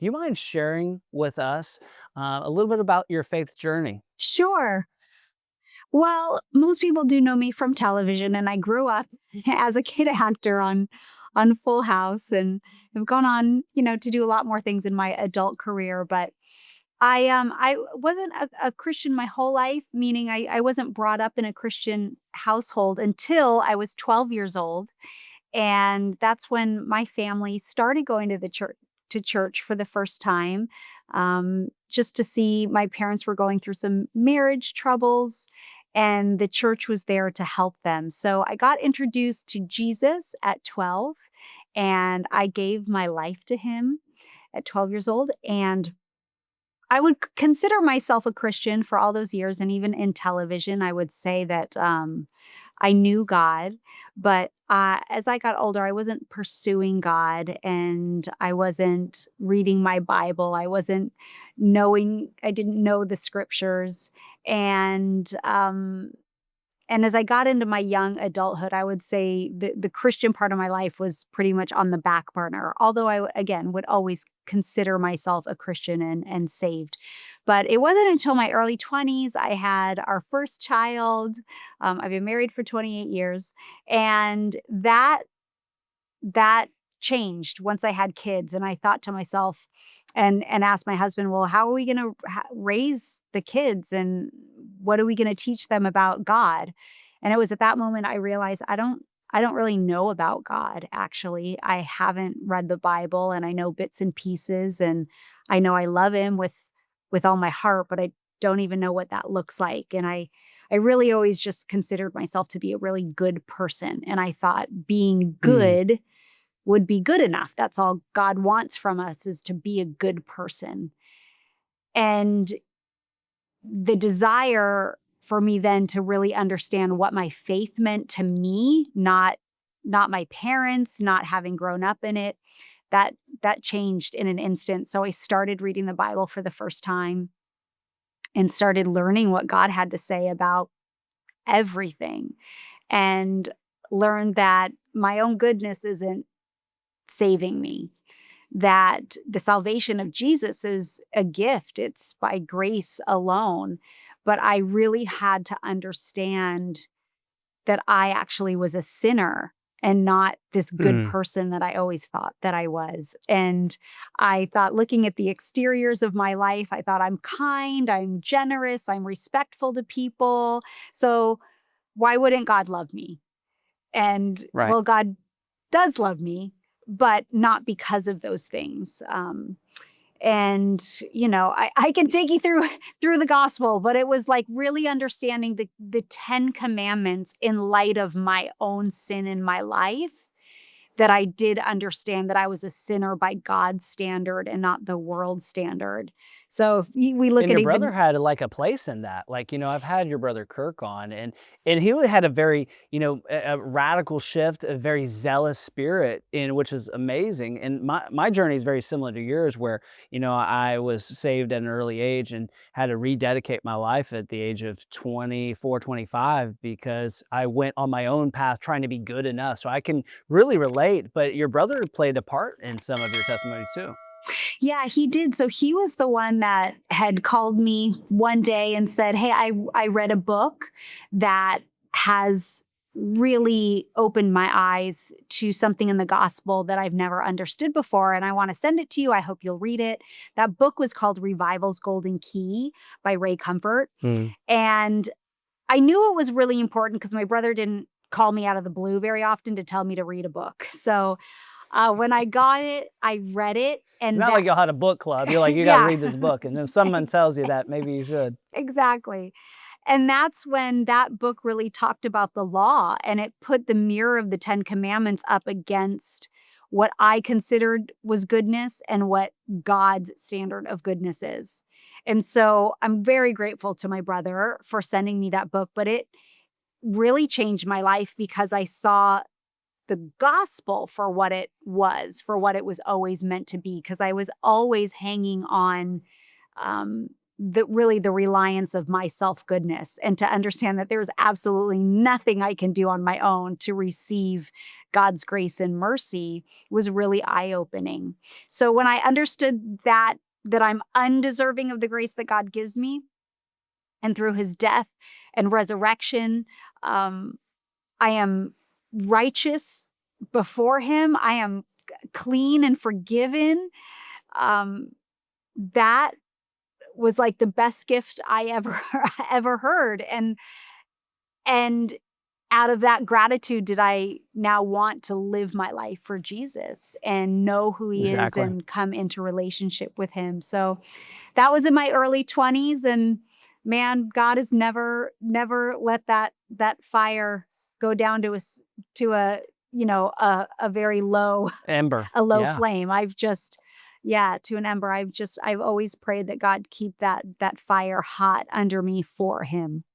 Do you mind sharing with us a little bit about your faith journey? Sure. Well, most people do know me from television, and I grew up as a kid actor on Full House, and have gone on, to do a lot more things in my adult career. But I wasn't a Christian my whole life, meaning I wasn't brought up in a Christian household until I was 12 years old, and that's when my family started going to church for the first time, just to see my parents were going through some marriage troubles, and the church was there to help them. So I got introduced to Jesus at 12, and I gave my life to him at 12 years old. And I would consider myself a Christian for all those years, and even in television, I would say that, I knew God, but, as I got older, I wasn't pursuing God, and I wasn't reading my Bible. I didn't know the scriptures, and, and as I got into my young adulthood, I would say the Christian part of my life was pretty much on the back burner, although again, would always consider myself a Christian and saved. But it wasn't until my early 20s I had our first child. I've been married for 28 years, and that changed once I had kids, and I thought to myself and asked my husband, "Well, how are we gonna raise the kids, and what are we gonna teach them about God?" And it was at that moment I realized I don't really know about God, actually. I haven't read the Bible, and I know bits and pieces, and I know I love him with all my heart, but I don't even know what that looks like. And I really always just considered myself to be a really good person, and I thought being Hmm. good would be good enough. That's all God wants from us, is to be a good person. And the desire for me then to really understand what my faith meant to me, not my parents, not having grown up in it, that changed in an instant. So I started reading the Bible for the first time and started learning what God had to say about everything, and learned that my own goodness isn't saving me, that the salvation of Jesus is a gift. It's by grace alone. But I really had to understand that I actually was a sinner and not this good Hmm. person that I always thought that I was. And I thought, looking at the exteriors of my life, I thought, I'm kind, I'm generous, I'm respectful to people. So why wouldn't God love me? And Right. well, God does love me, but not because of those things. And I can take you through through the gospel, but it was like really understanding the 10 commandments in light of my own sin in my life, that I did understand that I was a sinner by God's standard and not the world's standard. So if we look And at your brother even. had, like, a place in that. Like, I've had your brother Kirk on, and he had a very, a radical shift, a very zealous spirit, in which is amazing. And my journey is very similar to yours, where, I was saved at an early age and had to rededicate my life at the age of 24, 25, because I went on my own path trying to be good enough. So I can really relate, but your brother played a part in some of your testimony too. Yeah, he did. So he was the one that had called me one day and said, "Hey, I read a book that has really opened my eyes to something in the gospel that I've never understood before, and I want to send it to you. I hope you'll read it." That book was called Revival's Golden Key by Ray Comfort. Mm. And I knew it was really important because my brother didn't call me out of the blue very often to tell me to read a book. So when I got it, I read it, It's and not that like y'all had a book club. You're like, "You gotta yeah, read this book," and if someone tells you that, maybe you should. exactly. And that's when that book really talked about the law, and it put the mirror of the 10 commandments up against what I considered was goodness and what God's standard of goodness is. And so I'm very grateful to my brother for sending me that book, but it really changed my life because I saw the gospel for what it was always meant to be, because I was always hanging on, um, really the reliance of my self-goodness, and to understand that there's absolutely nothing I can do on my own to receive God's grace and mercy was really eye-opening. So when I understood that I'm undeserving of the grace that God gives me, and through his death and resurrection, um, I am righteous before him. I am clean and forgiven. Um, that was like the best gift I ever ever heard. And out of that gratitude did I now want to live my life for Jesus and know who he is Exactly. and come into relationship with him. So that was in my early 20s, and man, God has never let that fire go down to a a very low Ember. a low Yeah. flame. I've just yeah, to an ember. I've always prayed that God keep that fire hot under me for him.